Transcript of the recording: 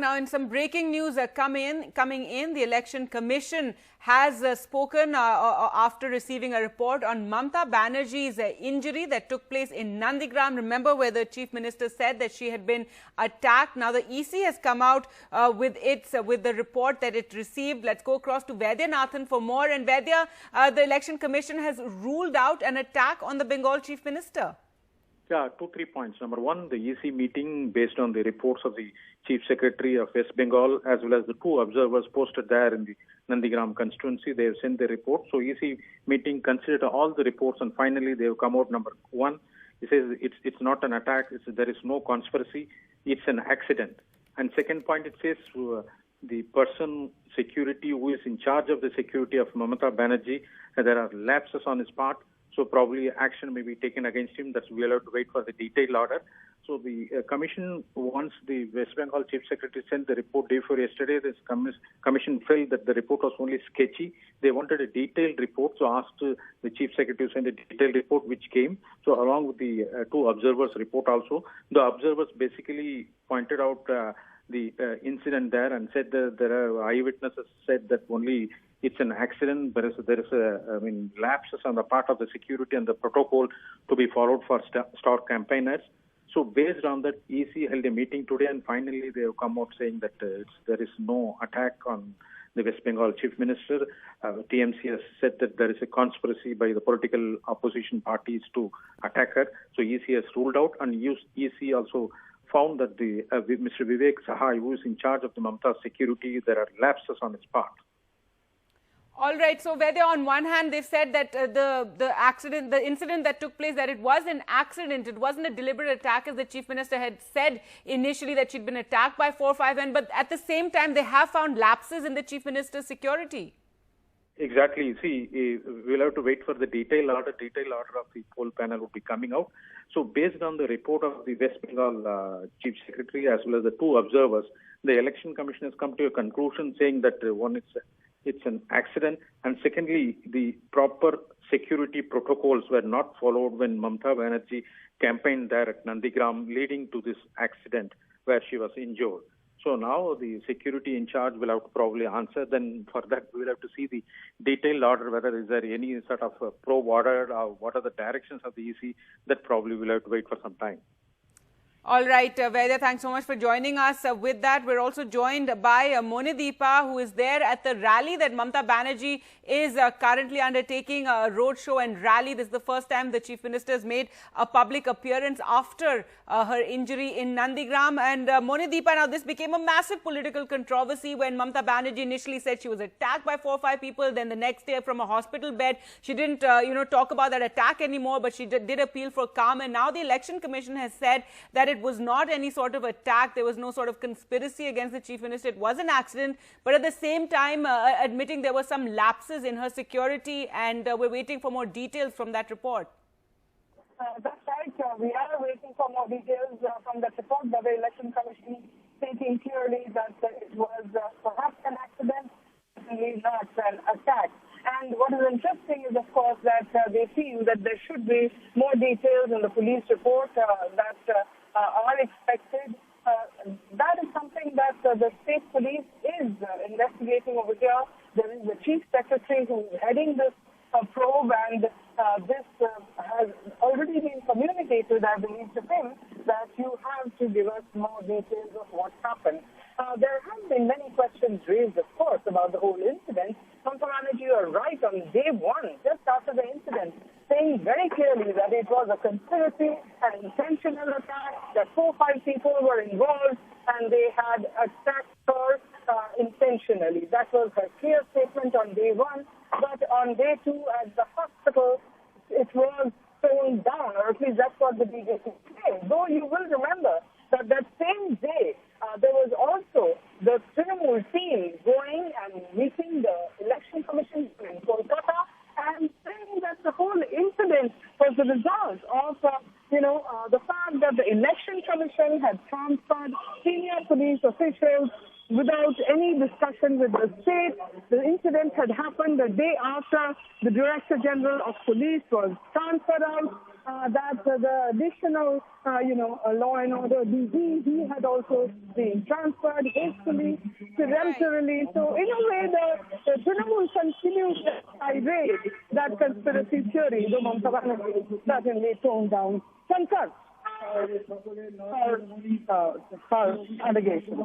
now, and some breaking news are coming in. The Election Commission has spoken after receiving a report on Mamata Banerjee's injury that took place in Nandigram. Remember, where the Chief Minister said that she had been attacked. Now the EC has come out with the report that it received. Let's go across to Vaidyanathan for more. And Vaidya, the Election Commission has ruled out an attack on the Bengal Chief Minister. Yeah, 2-3 points. Number one, the EC meeting, based on the reports of the Chief Secretary of West Bengal, as well as the two observers posted there in the Nandigram constituency, they have sent their report. So EC meeting considered all the reports, and finally they have come out. Number one, it says it's not an attack, there is no conspiracy, it's an accident. And second point, it says the person security who is in charge of the security of Mamata Banerjee, there are lapses on his part. So probably action may be taken against him. That's we'll have to wait for the detailed order. So the commission, once the West Bengal Chief Secretary sent the report day before yesterday, this commission felt that the report was only sketchy. They wanted a detailed report, so asked the Chief Secretary to send a detailed report, which came. So along with the two observers' report also, the observers basically pointed out the incident there and said that there are eyewitnesses said that only it's an accident. There is lapses on the part of the security and the protocol to be followed for star campaigners. So based on that, EC held a meeting today, and finally they have come out saying that there is no attack on the West Bengal Chief Minister. TMC has said that there is a conspiracy by the political opposition parties to attack her. So EC has ruled out, and EC also found that the Mr. Vivek Sahai, who is in charge of the Mamata security, there are lapses on his part. All right. So, Vaidya, on one hand, they've said that the incident that took place, that it was an accident. It wasn't a deliberate attack, as the Chief Minister had said initially, that she'd been attacked by 4 or 5 men. But at the same time, they have found lapses in the Chief Minister's security. Exactly. See, we'll have to wait for the detailed order. Detailed order of the poll panel will be coming out. So, based on the report of the West Bengal Chief Secretary as well as the two observers, the Election Commission has come to a conclusion saying that one, it's an accident, and secondly, the proper security protocols were not followed when Mamata Banerjee campaigned there at Nandigram, leading to this accident where she was injured. So now the security in charge will have to probably answer. Then for that, we'll have to see the detailed order, whether is there any sort of probe order or what are the directions of the EC. That probably we'll have to wait for some time. All right, Vaidya, thanks so much for joining us. With that, we're also joined by Monideepa, who is there at the rally that Mamata Banerjee is currently undertaking, a roadshow and rally. This is the first time the Chief Minister has made a public appearance after her injury in Nandigram. And Monideepa, now this became a massive political controversy when Mamata Banerjee initially said she was attacked by 4 or 5 people. Then the next day from a hospital bed, she didn't talk about that attack anymore, but she did appeal for calm. And now the Election Commission has said that it was not any sort of attack. There was no sort of conspiracy against the Chief Minister. It was an accident, but at the same time admitting there were some lapses in her security, and we're waiting for more details from that report. That's right. We are waiting for more details from that report by the Election Commission, stating clearly that it was perhaps an accident, certainly not an attack. And what is interesting is, of course, that they feel that there should be more details in the police report that are expected. That is something that the state police is investigating over here. There is the Chief Secretary who is heading this probe, and this has already been communicated, I believe, to him, that you have to give us more details of what happened. There have been many questions raised, of course, about the whole incident. Mamata Banerjee, you are right, on day one, just after the incident, saying very clearly that it was a conspiracy, an intentional attack, that 4 or 5 people were involved, and they had attacked her intentionally. That was her clear statement on day one. But on day 2, at the hospital, it was toned down, or at least that's what the BJP said. Though you will remember that that same day, there was also the Trinamool team going and meeting the Election Commission in Kolkata and saying that the whole incident was the result of, the fact that the Election Commission had transferred senior police officials without any discussion with the state. The incident had happened the day after the Director General of Police was transferred out. that the additional, law and order DG, he had also been transferred hastily, peremptorily. So in a way, the Trinamool continues to irate that conspiracy theory, though Mamata Banerjee certainly toned down some cuts her allegations.